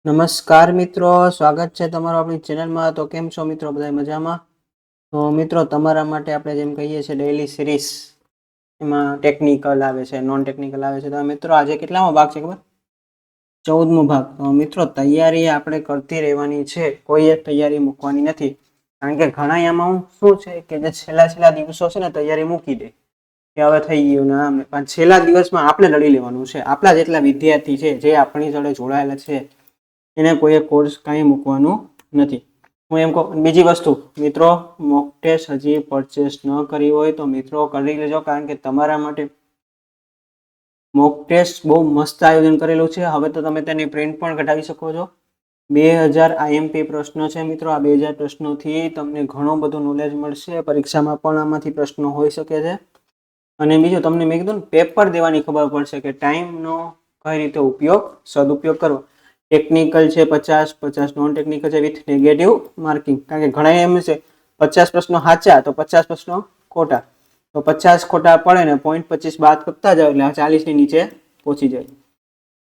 નમસ્કાર મિત્રો, સ્વાગત છે તમારું આપણી ચેનલમાં। તો કેમ છો મિત્રો, બધા મજામાં? તો મિત્રો તમારા માટે આપણે જેમ કહીએ છીએ ડેઈલી સિરીઝ, એમાં ટેકનિકલ આવે છે, નોન ટેકનિકલ આવે છે। તો મિત્રો આજે કેટલામો ભાગ છે ખબર? 14મો ભાગ। તો મિત્રો તૈયારી આપણે કરતી રહેવાની છે, કોઈ એક તૈયારી મૂકવાની નથી। કારણ કે ઘણા એમાં શું છે કે જે છેલ્લા દિવસો છે ને તૈયારી મૂકી દે કે હવે થઈ ગયું ને આમ, પણ છેલ્લા દિવસમાં આપણે લડી લેવાનું છે। આપણા જેટલા વિદ્યાર્થી છે જે આપણી જોડે જોડાયેલા છે એને કોઈ કોર્સ કાંઈ મૂકવાનું નથી। હું એમ કહું। બીજી વસ્તુ મિત્રો, મોક ટેસ્ટ હજી પરચેસ ન કરી હોય તો મિત્રો કરી લેજો, કારણ કે તમારા માટે મોક ટેસ્ટ બહુ મસ્ત આયોજન કરેલું છે। હવે તો તમે તેની પ્રિન્ટ પણ કઢાવી શકો છો। 2000 આઈએમપી પ્રશ્નો છે મિત્રો। આ 2000 પ્રશ્નોથી તમને ઘણું બધું નોલેજ મળશે। પરીક્ષામાં પણ આમાંથી પ્રશ્નો હોઈ શકે છે। અને બીજું તમને મેં કીધું ને, પેપર દેવાની ખબર પડશે કે ટાઈમનો કઈ રીતે સદુપયોગ કરવો। ટેકનિકલ છે 50 નોન ટેકનિકલ છે વિથ નેગેટિવ માર્કિંગ। કારણ કે ઘણા એમ છે 50 પ્રશ્નો સાચા તો 50 પ્રશ્નો ખોટા, તો 50 ખોટા પડે ને 0.25 બાદ કરતા જાવ એટલે 40 ની નીચે પહોંચી જાય।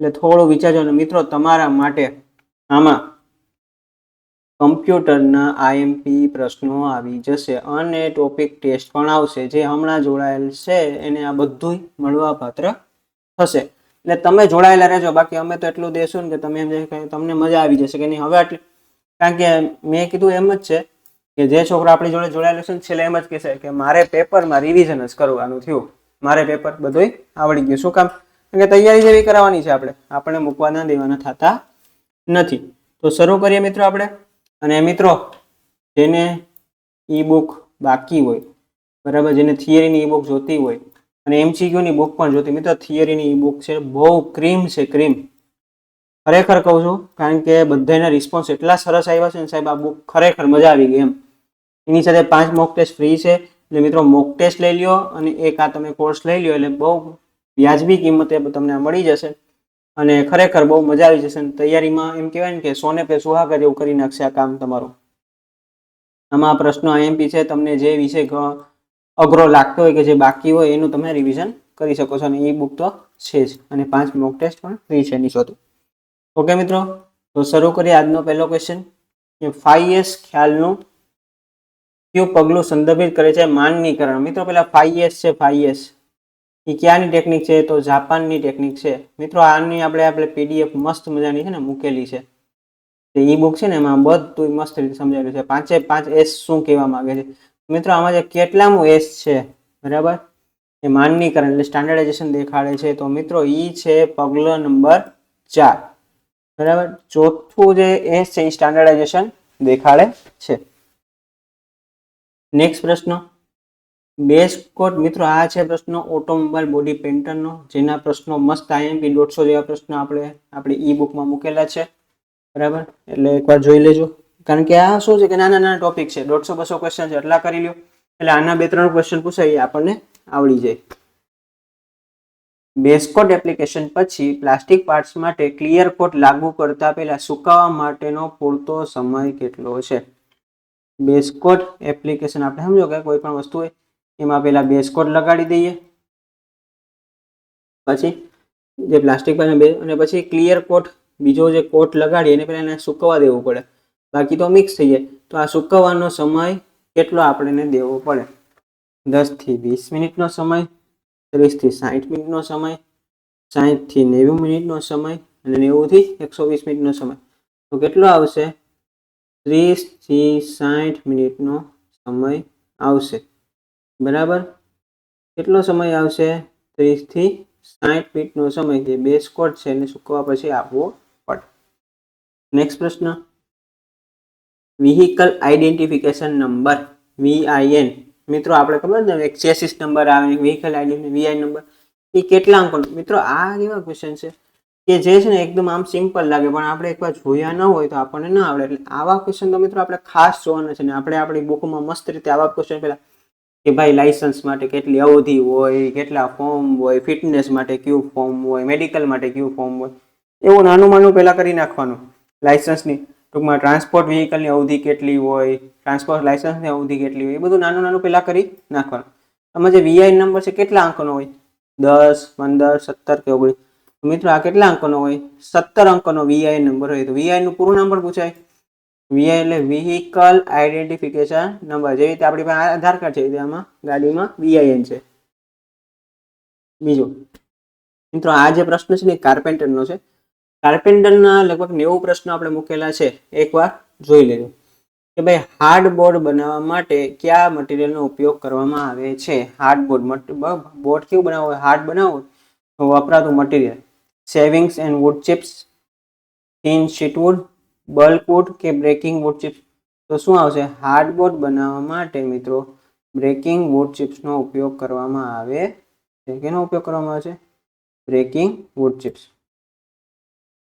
એટલે થોડું વિચારજો ને મિત્રો, તમારા માટે આમાં કમ્પ્યુટરના આઈએમપી પ્રશ્નો આવી જશે અને ટોપિક ટેસ્ટ પણ આવશે। જે હમણાં જોડાયેલ છે એને આ બધું મળવા પાત્ર થશે। એટલે તમે જોડાયેલા રહેજો, બાકી અમે તો એટલું દેશું ને કે તમે એમ તમને મજા આવી જશે કે નહીં હવે આટલી। કારણ કે મેં કીધું એમ જ છે કે જે છોકરો આપણી જોડે જોડાયેલો છે ને છેલ્લે એમ જ કહેશે કે મારે પેપરમાં રિવિઝન જ કરવાનું થયું, મારે પેપર બધું આવડી ગયું। શું કામ? કારણ કે તૈયારી જેવી કરાવવાની છે આપણે મૂકવાના દેવાના થતા નથી। તો શરૂ કરીએ મિત્રો આપણે। અને મિત્રો જેને ઈ બુક બાકી હોય, બરાબર, જેને થિયરીની ઈ બુક જોતી હોય અને એમસીક્યુની બુક પણ જોતી, મિત્રો થિયરીની ઈ બુક છે, બહુ ક્રીમ છે, ક્રીમ ખરેખર કહું છું। કારણ કે બધાના રિસ્પોન્સ એટલા સરસ આવ્યા છે ને સાહેબ, આ બુક ખરેખર મજા આવી ગઈ એમ। એની સાથે 5 મોક ટેસ્ટ ફ્રી છે। એટલે મિત્રો મોક ટેસ્ટ લઈ લ્યો અને એક આ તમે કોર્સ લઈ લ્યો એટલે બહુ વ્યાજબી કિંમતે તમને મળી જશે અને ખરેખર બહુ મજા આવી જશે। તૈયારીમાં એમ કહેવાય ને કે સોને પે સુહાગા જેવું કરી નાખશે આ કામ તમારું। આમાં પ્રશ્નો આઈએમપી છે, તમને જે વિષય અઘરો લાગતો હોય કે જે બાકી હોય એનું તમે રિવિઝન કરી શકો છો અને ઈ બુક તો છે જ, અને 5 મોક ટેસ્ટ પણ ફ્રી છે એની સાથે। ઓકે મિત્રો, તો શરૂ કરીએ આજનો પહેલો ક્વેશ્ચન કે 5S ખ્યાલનું કયું પગલું સંદર્ભિત કરે છે માનનીકરણ। મિત્રો પેલા 5S છે, 5S એ ક્યાંની ટેકનિક છે? તો જાપાનની ટેકનિક છે મિત્રો। આની આપણે પીડીએફ મસ્ત મજાની છે ને મૂકેલી છે, ઈ બુક છે ને એમાં બધું મસ્ત રીતે સમજાવેલું છે। 5 S શું કહેવા માંગે છે મિત્રો? આમાં જે કેટલામું S છે, બરાબર, એ માનનીકરણ એટલે સ્ટાન્ડર્ડાઇઝેશન દેખાડે છે। તો મિત્રો ઈ છે પગલો નંબર 4, બરાબર। ચોથું જે S છે એ સ્ટાન્ડર્ડાઇઝેશન દેખાડે છે। નેક્સ્ટ પ્રશ્ન, બેઝ કોડ મિત્રો આ છે પ્રશ્નો ઓટોમોબાઈલ બોડી પેન્ટરનો, જેના પ્રશ્નો મસ્ત આઈએમપી 150 જેવા પ્રશ્નો આપણે આપણી ઈ બુકમાં મૂકેલા છે, બરાબર। એટલે એકવાર જોઈ લેજો, કારણ કે આ શું છે કે નાના ટોપિક છે, 150-200 ક્વેશ્ચન છે, એટલા કરી લ્યો એટલે આના 2-3 ક્વેશ્ચન પૂછાય આપણને આવડી જાય। બેઝ કોટ એપ્લિકેશન પછી પ્લાસ્ટિક પાર્ટ્સ માટે ક્લિયર કોટ લાગુ કરતા પહેલા સુકાવા માટેનો પૂરતો સમય કેટલો છે? બેઝ કોટ એપ્લિકેશન આપણે સમજો કે કોઈ પણ વસ્તુ હોય એમાં પહેલા બેઝ કોટ લગાડી દઈએ, પછી જે પ્લાસ્ટિક અને પછી ક્લિયર કોટ બીજો જે કોટ લગાડી એને પહેલા એને સુકવવા દેવું પડે, બાકી તો મિક્સ થઈ જાય। તો આ સુકવવાનો સમય કેટલો આપણને દેવો પડે? 10 થી 20 મિનિટનો સમય, 30 થી 60 મિનિટનો સમય, 60 થી 90 મિનિટનો સમય અને 90 થી 120 મિનિટનો સમય। તો કેટલો આવશે? 30 થી 60 મિનિટનો સમય આવશે, બરાબર। કેટલો સમય આવશે? 30 થી 60 મિનિટનો સમય જે બેઝ કોટ છે એને સુકવવા પછી આપવો પડે। નેક્સ્ટ પ્રશ્ન, વ્હીકલ આઈડેન્ટિફિકેશન નંબર VIN, મિત્રો આપણે ખબર ને એક ચેસિસ નંબર આવે, વ્હીકલ આઈડેન્ટિફિકેશન VIN નંબર, એ કેટલા અંકોનો? મિત્રો આ એવા ક્વેશ્ચન છે કે જે છે ને એકદમ આમ સિમ્પલ લાગે, પણ આપણે એકવાર જોયા ન હોય તો આપણને ના આવડે। એટલે આવા ક્વેશ્ચન તો મિત્રો આપણે ખાસ જોવાના છે ને આપણે આપણી બુકમાં મસ્ત રીતે આવા ક્વેશ્ચન પેલા કે ભાઈ લાયસન્સ માટે કેટલી અવધિ હોય, કેટલા ફોર્મ હોય, ફિટનેસ માટે કયું ફોર્મ હોય, મેડિકલ માટે કયું ફોર્મ હોય, એવું નાનું પહેલા કરી નાખવાનું। લાયસન્સની ટૂંકમાં ટ્રાન્સપોર્ટ વ્હીકલની અવધિ કેટલી હોય, ટ્રાન્સપોર્ટ લાયસન્સની અવધિ કેટલી હોય, એ બધું નાનું પહેલા કરી નાખવાનું। આમાં જે VIN નંબર છે કેટલા અંકનો હોય? 10, 15, 17 કે 19? મિત્રો આ કેટલા અંકોનો હોય? 17 અંકોનો VI નંબર હોય. તો VI નું પૂરું નામ પણ પૂછાય. VI એટલે વ્હીકલ આઈડેન્ટિફિકેશન નંબર. જેવી રીતે આપણી પાસે આધાર કાર્ડ છે, આમાં ગાડીમાં VIN છે. બીજું મિત્રો, આ જે પ્રશ્ન છે ને કાર્પેન્ટરનો છે. કાર્પેન્ટરના લગભગ 90 પ્રશ્નો આપણે મૂકેલા છે, એકવાર જોઈ લેજો કે ભાઈ હાર્ડબોર્ડ બનાવવા માટે કયા મટીરિયલનો ઉપયોગ કરવામાં આવે છે. હાર્ડબોર્ડ બોર્ડ કેવું બનાવવું હોય, હાર્ડ બનાવવું તો વપરાતું material shavings and wood chips, thin sheetwood, bulkwood કે બ્રેકિંગ વુડ ચિપ્સ. તો શું આવશે? હાર્ડબોર્ડ બનાવવા માટે મિત્રો બ્રેકિંગ વુડ ચિપ્સનો ઉપયોગ કરવામાં આવે છે. કેનો ઉપયોગ કરવામાં આવે છે? Breaking wood chips.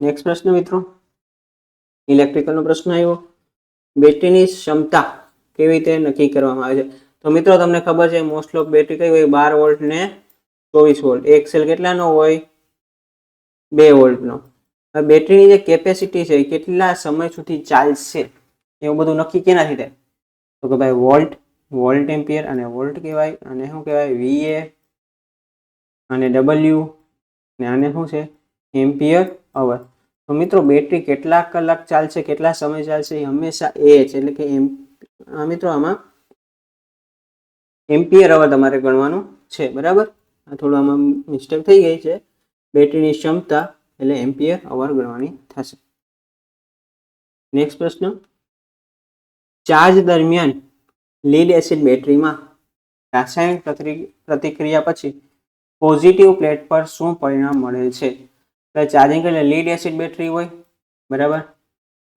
નેક્સ્ટ પ્રશ્ન મિત્રો, ઇલેક્ટ્રિકલનો પ્રશ્ન આવ્યો. બેટરીની ક્ષમતા કેવી રીતે નક્કી કરવામાં આવે છે? તો મિત્રો તમને ખબર છે મોસ્ટ ઓફ બેટરી કઈ હોય? 12 વોલ્ટ ને 24 વોલ્ટ. એક સેલ કેટલાનો હોય? 2 વોલ્ટનો. હવે બેટરીની જે કેપેસિટી છે એ કેટલા સમય સુધી ચાલશે એવું બધું નક્કી કેનાથી થાય? તો કે ભાઈ વોલ્ટ એમ્પિયર અને વોલ્ટ કહેવાય, અને શું કહેવાય? VA અને W, ને આને શું છે? એમ્પિયર અવર. તો મિત્રો બેટરી કેટલા કલાક ચાલશે, કેટલા સમય ચાલશે એ હંમેશા એ છે, એટલે કે મિત્રો આમાં એમ્પિયર અવર તમારે ગણવાનું છે. બરાબર, આ થોડું આમાં મિસ્ટેક થઈ ગઈ છે. બેટરીની ક્ષમતા એટલે એમ્પિયર અવર ગણવાની થશે. નેક્સ્ટ પ્રશ્ન, ચાર્જ દરમિયાન લીડ એસિડ બેટરીમાં રાસાયણિક પ્રતિક્રિયા પછી પોઝિટિવ પ્લેટ પર શું પરિણામ મળે છે? ચાર્જિંગ એટલે લીડ એસિડ બેટરી હોય. બરાબર,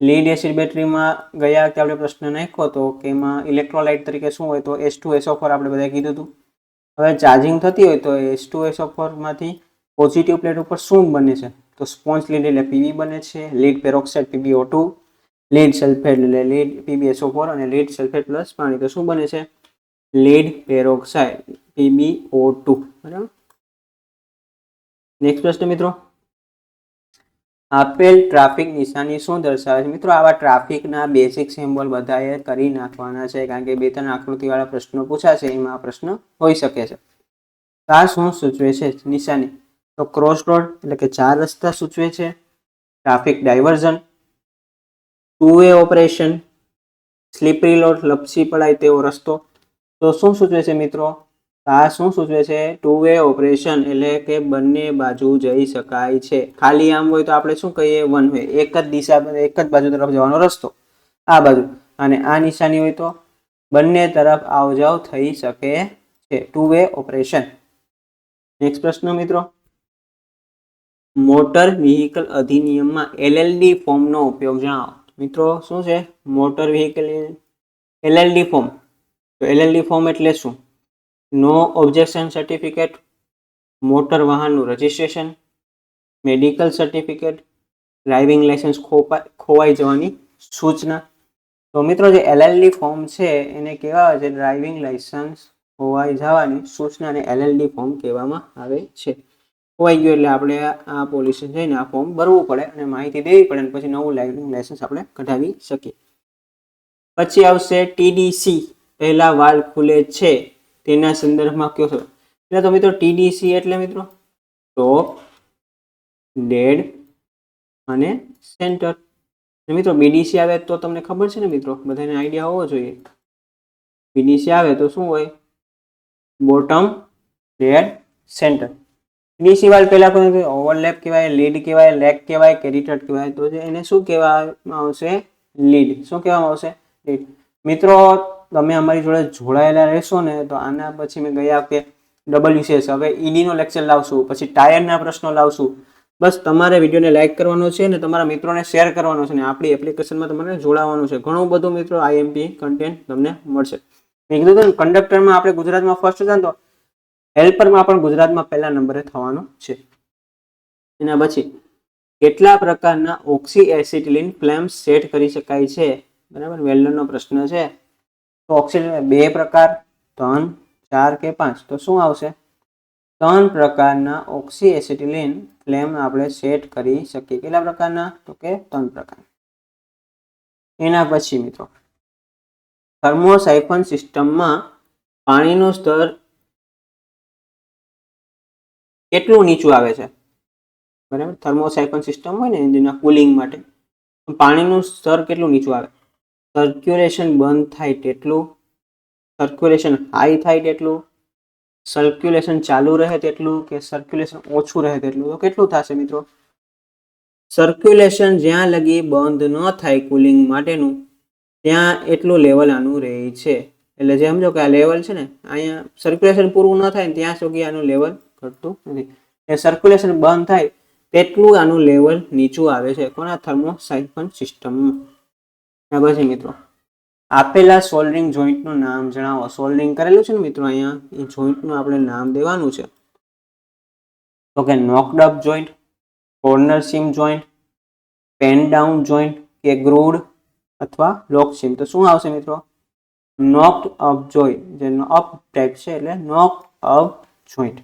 લીડ એસિડ બેટરીમાં ગયા વખતે આપણે પ્રશ્ન નાખ્યો હતો કે એમાં ઇલેક્ટ્રોલાઇટ તરીકે શું હોય? તો H2SO4 આપણે બધાએ કીધું હતું. હવે ચાર્જિંગ થતી હોય તો H2SO4 માંથી પોઝિટિવ પ્લેટ ઉપર શું બને છે? તો સ્પોન્જ લીડ એટલે PB બને છે, lead peroxide PbO2, lead sulphate એટલે લીડ PbSO4 અને લીડ સલ્ફેટ પ્લસ પાણી. તો શું બને છે? Lead peroxide PbO2. બરાબર. નેક્સ્ટ પ્રશ્ન મિત્રો, આપેલ ટ્રાફિક નિશાની શું દર્શાવે છે? મિત્રો આવા ટ્રાફિકના બેસિક સિમ્બોલ બધાએ કરી નાખવાના છે, કારણ કે 2-3 આકૃતિવાળા પ્રશ્નો પૂછાશે, એમાં આ પ્રશ્ન હોઈ શકે છે. આ શું સૂચવે છે નિશાની? તો ક્રોસ રોડ એટલે કે 4 રસ્તા સૂચવે છે, traffic diversion, two way operation, slippery road લપસી પડાય તેવો રસ્તો. તો શું સૂચવે છે મિત્રો? આ શું સૂચવે છે? 2-વે ઓપરેશન એટલે કે બંને બાજુ જઈ શકાય છે. ખાલી આમ હોય તો આપણે શું કહીએ? 1 વે, એક જ દિશા, એક જ બાજુ તરફ જવાનો રસ્તો આ બાજુ. અને આ નિશાની હોય તો બંને તરફ આવ જાવ થઈ શકે છે. 2-વે ઓપરેશન. નેક્સ્ટ પ્રશ્ન મિત્રો, મોટર વ્હીકલ અધિનિયમમાં LLD ફોર્મનો ઉપયોગ જણાવો. મિત્રો શું છે મોટર વ્હીકલ LLD ફોર્મ? તો LLD ફોર્મ એટલે શું? નો ઓબ્જેક્શન સર્ટિફિકેટ, મોટર વાહનનું registration, medical certificate, driving licence ખોવાઈ જવાની સૂચના. તો મિત્રો જે LLD ફોર્મ છે એને કહેવાય છે ડ્રાઇવિંગ લાયસન્સ ખોવાઈ જવાની સૂચનાને LLD ફોર્મ કહેવામાં આવે છે. ખોવાઈ ગયું એટલે આપણે આ પોલીસ જઈને આ ફોર્મ ભરવું પડે અને માહિતી દેવી પડે, અને પછી નવું ડ્રાઇવિંગ લાયસન્સ આપણે કઢાવી શકીએ. પછી આવશે TDC, પહેલા વાલ્વ ખુલે છે તેના સંદર્ભમાં કયો છે? એટલે તો મિત્રો TDC એટલે મિત્રો ટોપ, ડેડ અને સેન્ટર. મિત્રો BDC આવે તો તમને ખબર છે ને મિત્રો, બધાને આઈડિયા હોવો જોઈએ. BDC આવે તો શું હોય? Bottom, dead, center. TDC valve પહેલા કોઈ ઓવરલેપ કહેવાય, લીડ કહેવાય, લેગ કહેવાય કે રિટર્ડ કહેવાય? તો એને શું કહેવામાં આવશે? લીડ. શું કહેવામાં આવશે? લીડ. મિત્રો તમે અમારી જોડે જોડાયેલા રહેશો ને તો આના પછી મેં ગયા વખતે WCS, હવે ED નો લેક્ચર લાવશું, પછી ટાયરના પ્રશ્નો લાવશું. બસ તમારે વિડીયોને લાઇક કરવાનો છે ને તમારા મિત્રોને શેર કરવાનો છે, ને આપણી એપ્લિકેશનમાં તમારે જોડાવાનું છે. ઘણું બધું મિત્રો IMP કન્ટેન્ટ તમને મળશે. મેં કીધું હતું કંડક્ટરમાં આપણે ગુજરાતમાં ફર્સ્ટ હતા તો હેલ્પરમાં પણ ગુજરાતમાં પહેલા નંબરે થવાનું છે. એના પછી કેટલા પ્રકારના ઓક્સી એસિટિલિન ફ્લેમ્સ સેટ કરી શકાય છે? બરાબર, વેલ્ડરનો પ્રશ્ન છે. તો ઓક્સિજન 2 પ્રકાર, 3, 4 કે 5? તો શું આવશે? 3 પ્રકારના ઓક્સી એસિટિલિન ફ્લેમ આપણે સેટ કરી શકીએ. કેટલા પ્રકારના? તો કે 3 પ્રકાર. એના પછી મિત્રો થર્મોસાઇફન સિસ્ટમમાં પાણીનું સ્તર કેટલું નીચું આવે છે? બરાબર, થર્મોસાયકલ સિસ્ટમ હોય ને જેના કુલિંગ માટે પાણીનું સ્તર કેટલું નીચું આવે, સર્ક્યુલેશન બંધ થાય તેટલું, સર્ક્યુલેશન હાઈ થાય તેટલું, સર્ક્યુલેશન ચાલુ રહે તેટલું, કે સર્ક્યુલેશન ઓછું રહે તેટલું. તો કેટલું થશે મિત્રો, સર્ક્યુલેશન જ્યાં લગી બંધ ન થાય કુલિંગ માટેનું ત્યાં એટલું લેવલ આનું રહે છે. એટલે જે સમજો કે આ લેવલ છે ને અહીંયા સર્ક્યુલેશન પૂરું ન થાય ત્યાં સુધી આનું લેવલ ઘટતું નથી. એ સર્ક્યુલેશન બંધ થાય તેટલું આનું લેવલ નીચું આવે છે કોના, થર્મોસાયકલ સિસ્ટમમાં. બરાબર છે મિત્રો. આપેલા સોલ્ડરિંગ જોઈન્ટનું નામ જણાવો. સોલ્ડરિંગ કરેલું છે ને મિત્રો અહીંયા, એ જોઈન્ટનું આપણે નામ દેવાનું છે. તો કે નોકડ અપ જોઈન્ટ, કોર્નર સીમ જોઈન્ટ, પેન ડાઉન જોઈન્ટ, કે ગ્રુડ અથવા લોક સીમ. તો શું આવશે મિત્રો, નોકડ અપ જોઈન્ટ, જેનો અપ ટાઈપ છે એટલે નોકડ અપ જોઈન્ટ.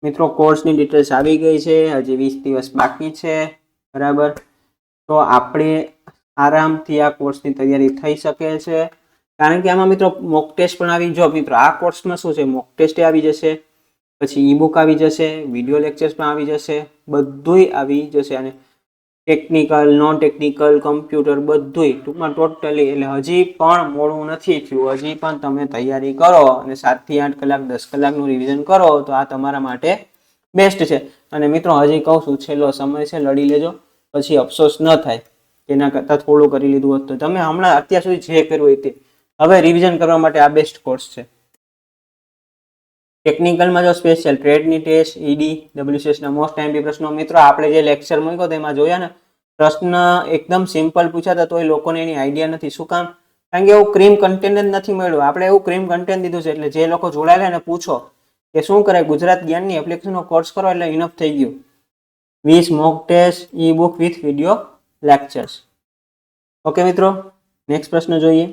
મિત્રો કોર્સની ડિટેલ્સ આવી ગઈ છે, હજી 20 દિવસ બાકી છે. બરાબર, તો આપણે આરામથી આ કોર્સની તૈયારી થઈ શકે છે, કારણ કે આમાં મિત્રો મોક ટેસ્ટ પણ આવી. જો મિત્રો આ કોર્સમાં શું છે, મોક ટેસ્ટ આવી જશે, પછી ઈ બુક આવી જશે, વિડીયો લેક્ચર્સ પણ આવી જશે, બધુંય આવી જશે. અને ટેકનિકલ, નોન ટેકનિકલ, કમ્પ્યુટર બધુંય ટૂંકમાં ટોટલી. એટલે હજી પણ મોડું નથી થયું, હજી પણ તમે તૈયારી કરો અને 7 થી 8 કલાક 10 કલાકનું રિવિઝન કરો તો આ તમારા માટે બેસ્ટ છે. અને મિત્રો હજી કહું છું, છેલ્લો સમય છે, લડી લેજો, પછી અફસોસ ન થાય. તેના કરતાં થોડું કરી લીધું હોત તો તમે હમણાં અત્યાર સુધી જે કર્યું હોય તે હવે રિવિઝન કરવા માટે આ બેસ્ટ કોર્સ છે. ટેકનિકલમાં જો સ્પેશિયલ ટ્રેડની ટેસ્ટ, ઈડી, ડબ્લ્યુસીએસના મોસ્ટ ટાઈમથી પ્રશ્નો. મિત્રો આપણે જે લેક્ચર મૂક્યો તેમાં જોયા ને, પ્રશ્ન એકદમ સિમ્પલ પૂછાતા તોય લોકોને એની આઈડિયા નથી. શું કામ? કારણ કે એવું ક્રીમ કન્ટેન્ટ જ નથી મળ્યું. આપણે એવું ક્રીમ કન્ટેન્ટ દીધું છે. એટલે જે લોકો જોડાયેલા એને પૂછો કે શું કરે, ગુજરાત જ્ઞાનની એપ્લિકેશનનો કોર્સ કરો એટલે ઇનફ થઈ ગયું. 20 mock test, ebook with video lectures. Okay મિત્રો, નેક્સ્ટ પ્રશ્ન જોઈએ.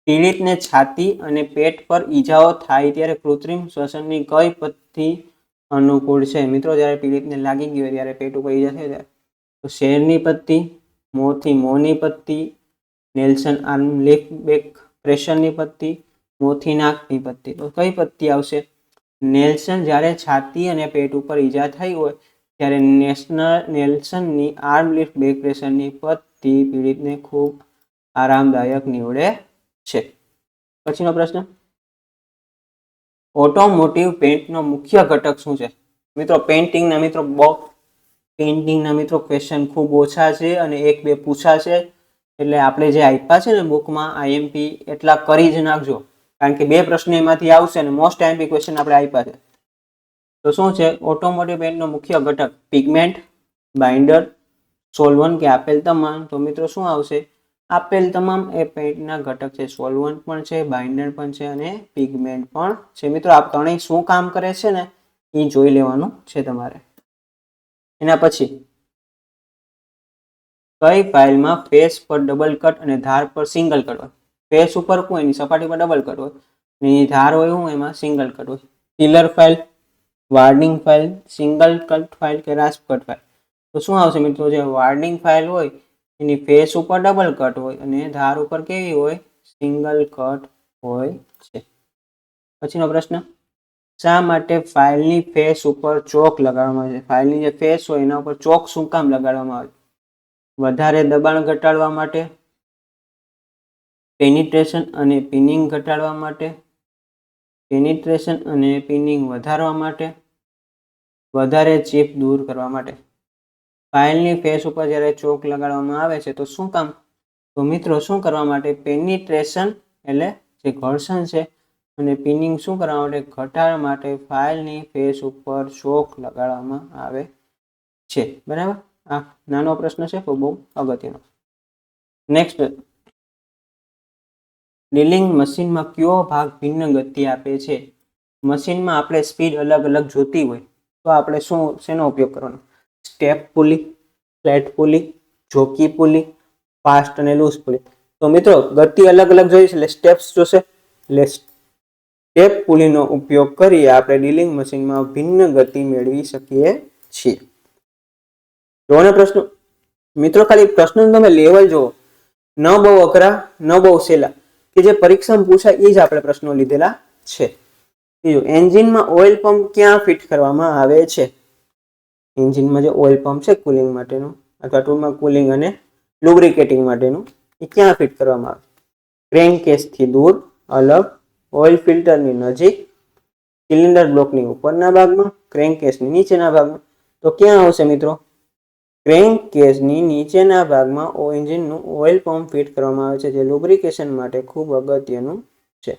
પીડિતને છાતી અને પેટ પર ઈજાઓ થાય ત્યારે કૃત્રિમ શ્વસનની કઈ પદ્ધતિ અનુકૂળ છે? મિત્રો જ્યારે પીડિતને લાગી ગયું ત્યારે પેટ ઉપર ઈજા થાય ત્યારે તો શેરની પદ્ધતિ, મોંથી મોંની પદ્ધતિ, નેલ્સન આર્મ લિફ્ટ બેક પ્રેશરની પદ્ધતિ, મોંથી નાકની પદ્ધતિ. તો કઈ પદ્ધતિ આવશે? નેલ્સન જ્યારે છાતી અને પેટ ઉપર ઈજા થઈ હોય ત્યારે નેલ્સનની આર્મ લિફ્ટ બેક પ્રેશરની પદ્ધતિ પીડિતને ખૂબ આરામદાયક નીવડે છે. પછીનો પ્રશ્ન, ઓટોમોટિવ પેઇન્ટનો મુખ્ય ઘટક શું છે? મિત્રો પેઇન્ટિંગના મિત્રો ક્વેશ્ચન ખૂબ ઓછા છે અને 1-2 પૂછાશે. એટલે આપણે જે આપ્યા છે ને બુકમાં આઈએમપી એટલા કરી જ નાખજો, કારણ કે 2 પ્રશ્ન એમાંથી આવશે અને મોસ્ટ આઈએમપી ક્વેશ્ચન આપણે આપ્યા છે. તો શું છે ઓટોમોટિવ પેઇન્ટનો મુખ્ય ઘટક? પિગમેન્ટ, બાઇન્ડર, સોલ્વન્ટ કે આપેલ તમામ. તો મિત્રો શું આવશે? આપેલ તમામ એ પેઇન્ટના ઘટક છે. સોલ્વન્ટ પણ છે, બાઇન્ડર પણ છે અને પિગમેન્ટ પણ છે. મિત્રો આ ત્રણેય શું કામ કરે છે ને એ જોઈ લેવાનું છે તમારે. એના પછી કઈ ફાઇલમાં ફેસ પર ડબલ કટ અને ધાર પર સિંગલ કટ હોય? ફેસ ઉપર કોઈ એની સપાટી પર ડબલ કટ હોય અને એની ધાર હોય હું એમાં સિંગલ કટ હોય. Filler file, warning file, single cut file કે રાસ્પ કટ ફાઇલ. તો શું આવશે મિત્રો? જે વાર્નિંગ ફાઇલ હોય એની ફેસ ઉપર ડબલ કટ હોય અને ધાર ઉપર કેવી હોય? સિંગલ કટ હોય છે. પછીનો પ્રશ્ન, શા માટે ફાઇલની ફેસ ઉપર ચોક લગાડવામાં આવે છે? ફાઇલની જે ફેસ હોય એના ઉપર ચોક શું કામ લગાડવામાં આવે? વધારે દબાણ ઘટાડવા માટે, પેનિટ્રેશન અને પિનિંગ ઘટાડવા માટે, પેનિટ્રેશન અને પિનિંગ વધારવા માટે, વધારે ચીપ દૂર કરવા માટે. ફાઇલની ફેસ ઉપર જ્યારે ચોક લગાડવામાં આવે છે તો શું કામ? તો મિત્રો શું કરવા માટે? પેનિટ્રેશન એટલે જે ઘર્ષણ છે અને પિનિંગ શું કરવા માટે? ઘટાડવા માટે ફાઇલની ફેસ ઉપર ચોક લગાડવામાં આવે છે. બરાબર, આ નાનો પ્રશ્ન છે તો બહુ અગત્યનો. નેક્સ્ટ, ડ્રિલિંગ મશીનમાં કયો ભાગ ભિન્ન ગતિ આપે છે? મશીનમાં આપણે સ્પીડ અલગ અલગ જોતી હોય તો આપણે શેનો ઉપયોગ કરવાનો? Step pulley, flat pulley, jockey pulley, fast અને લૂઝ પુલી. તો મિત્રો ગતિ અલગ અલગ જોઈએ છે એટલે સ્ટેપ્સ જોશે. એટલે સ્ટેપ પુલીનો ઉપયોગ કરી આપણે ડ્રિલિંગ મશીનમાં ભિન્ન ગતિ મેળવી શકીએ છીએ. જોવાનો પ્રશ્ન મિત્રો, ખાલી પ્રશ્ન તમે લેવલ જુઓ, ન બહુ અઘરા ન બહુ સહેલા, કે જે પરીક્ષામાં પૂછાય એ જ આપણે પ્રશ્નો લીધેલા છે. બીજું, એન્જિનમાં ઓઇલ પંપ ક્યાં ફિટ કરવામાં આવે છે? એન્જિનમાં જે ઓઇલ પંપ છે કુલિંગ માટેનું અથવા ટૂંકમાં કુલિંગ અને લુબ્રિકેટિંગ માટેનું, એ ક્યાં ફિટ કરવામાં આવે? ક્રેન્કકેસથી દૂર, અલગ, ઓઇલ ફિલ્ટરની નજીક, સિલિન્ડર બ્લોકની ઉપરના ભાગમાં, ક્રેન્કકેસની નીચેના ભાગમાં. તો ક્યાં આવશે મિત્રો? ક્રેન્કકેસની નીચેના ભાગમાં એન્જિનનું ઓઇલ પંપ ફિટ કરવામાં આવે છે, જે લુબ્રિકેશન માટે ખૂબ અગત્યનું છે.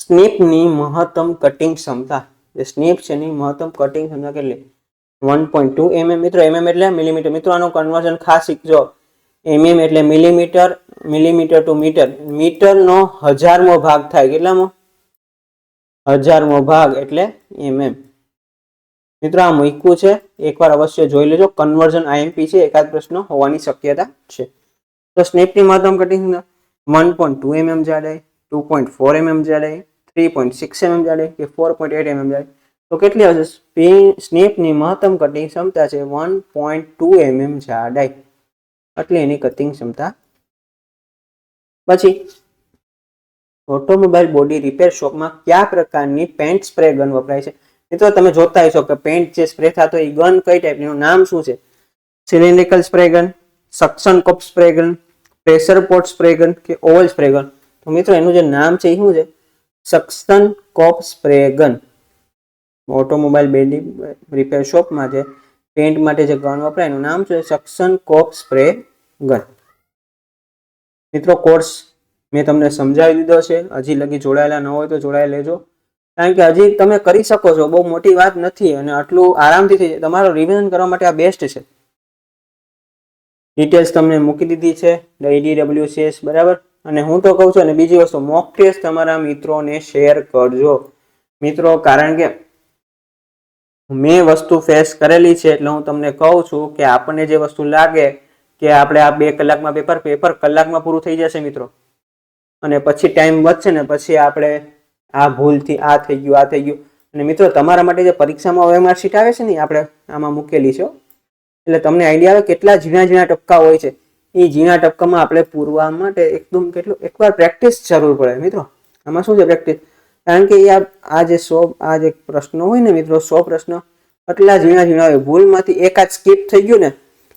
સ્નીપની મહત્તમ કટિંગ ક્ષમતા, જે સ્નીપ છે એની મહત્તમ કટિંગ ક્ષમતા કેટલી? 1.2 mm. મિત્રો mm એટલે મિલીમીટર. મિત્રો આનું કન્વર્ઝન ખાસ શીખજો. mm એટલે મિલીમીટર, મિલીમીટર ટુ મીટર, મીટરનો 1000મો ભાગ થાય. કેટલામો? 1000મો ભાગ એટલે mm. મિત્રો આ મૂક્યું છે, એકવાર અવશ્ય જોઈ લેજો. કન્વર્ઝન IMP છે, એકાદ પ્રશ્ન હોવાની શક્યતા છે. તો સ્નેપની મહત્તમ કટિંગ 1.2 mm જાડાઈ, 2.4 mm જાડાઈ, 3.6 mm જાડાઈ કે 4.8 mm જાડાઈ. તો કેટલી હશે? સ્નેપની મહત્તમ કટિંગ ક્ષમતા છે 1.2 mm જાડાઈ. એટલે એની કટિંગ ક્ષમતા. પછી ઓટોમોબાઈલ બોડી રિપેર શોપમાં કયા પ્રકારની પેન્ટ સ્પ્રે ગન વપરાય છે? મિત્રો તમે જોતા હશો કે પેન્ટ જે સ્પ્રે થતો એ ગન કઈ ટાઈપનું નામ શું છે? Cylindrical spray gun, suction cup spray gun, pressure pot spray gun કે ઓવલ સ્પ્રે ગન? તો મિત્રો એનું જે નામ છે એ શું છે? Suction cup spray gun. Automobile body repair શોપમાં જે પેન્ટ માટે જે ગન વપરાય એનું નામ છે સક્શન કપ સ્પ્રે ગન. મિત્રો કોર્સ મેં તમને સમજાવી દીધો છે. હજી લગી જોડાયેલા ન હોય તો જોડાઈ લેજો, કારણ કે હજી તમે કરી શકો છો. બહુ મોટી વાત નથી અને આટલું આરામથી થઈ જાય. તમારો રિવિઝન કરવા માટે આ બેસ્ટ છે. ડિટેલ્સ તમને મૂકી દીધી છે, DWCS બરાબર. અને હું તો કહું છું, અને બીજી વસ્તુ, મોક ટેસ્ટ તમારા મિત્રોને શેર કરજો મિત્રો, કારણ કે મેં વસ્તુ ફેસ કરેલી છે. એટલે હું તમને કહું છું કે આપણને જે વસ્તુ લાગે કે આપણે આ 2 કલાકમાં પેપર કલાકમાં પૂરું થઈ જશે મિત્રો, અને પછી ટાઈમ વધશે ને પછી આપણે આ ભૂલથી આ થઈ ગયું. અને મિત્રો તમારા માટે જે પરીક્ષામાં OMR શીટ આવે છે ને આપણે આમાં મૂકેલી છે, એટલે તમને આઈડિયા આવે કેટલા ઝીણા ટપકા હોય છે. એ ઝીણા ટપકામાં આપણે પૂરવા માટે એકવાર પ્રેક્ટિસ જરૂર પડે મિત્રો. આમાં શું છે પ્રેક્ટિસ? કારણ કે આ જે પ્રશ્નો હોય ને મિત્રો, 100 પ્રશ્નો એટલા ઝીણા હોય. ભૂલમાંથી એકાદ સ્કીપ થઈ ગયું ને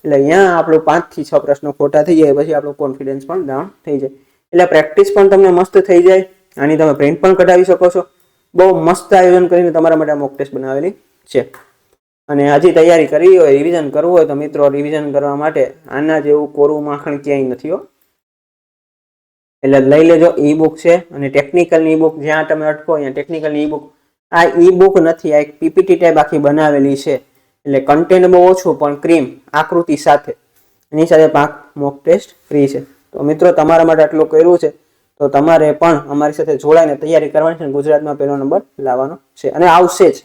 એટલે અહીંયા આપણું 5 થી 6 પ્રશ્નો ખોટા થઈ જાય, પછી આપણો કોન્ફિડન્સ પણ ડાઉન થઈ જાય. એટલે પ્રેક્ટિસ પણ તમને મસ્ત થઈ જાય. આની તમે પ્રિન્ટ પણ કઢાવી શકો છો. બહુ મસ્ત આયોજન કરીને તમારા માટે મોક ટેસ્ટ બનાવેલી છે. અને હજી તૈયારી કરવી હોય, રિવિઝન કરવું હોય તો મિત્રો રિવિઝન કરવા માટે આના જેવું કોરું માખણ ક્યાંય નથી હો. એટલે લઈ લેજો. ઈ બુક છે અને ટેકનિકલની બુક, જ્યાં તમે અટકો અહીંયા ટેકનિકલની ઈ બુક. આ ઈ બુક નથી, આ એક પીપીટી ટાઈપ આખી બનાવેલી છે. એટલે કન્ટેન્ટ બહુ ઓછું પણ ક્રીમ આકૃતિ સાથે. એની સાથે 5 મોક ટેસ્ટ ફ્રી છે. તો મિત્રો તમારા માટે આટલું કર્યું છે, તો તમારે પણ અમારી સાથે જોડાઈને તૈયારી કરવાની છે. ગુજરાતમાં 1લો નંબર લાવવાનો છે અને આવશે જ.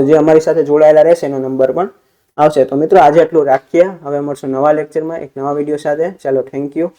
જે અમારી સાથે જોડાયેલા રહેશે એનો નંબર પણ આવશે. તો મિત્રો આજે આટલું રાખીએ. હવે મળશું નવા લેક્ચરમાં એક નવા વિડીયો સાથે. ચાલો, થેન્ક યુ.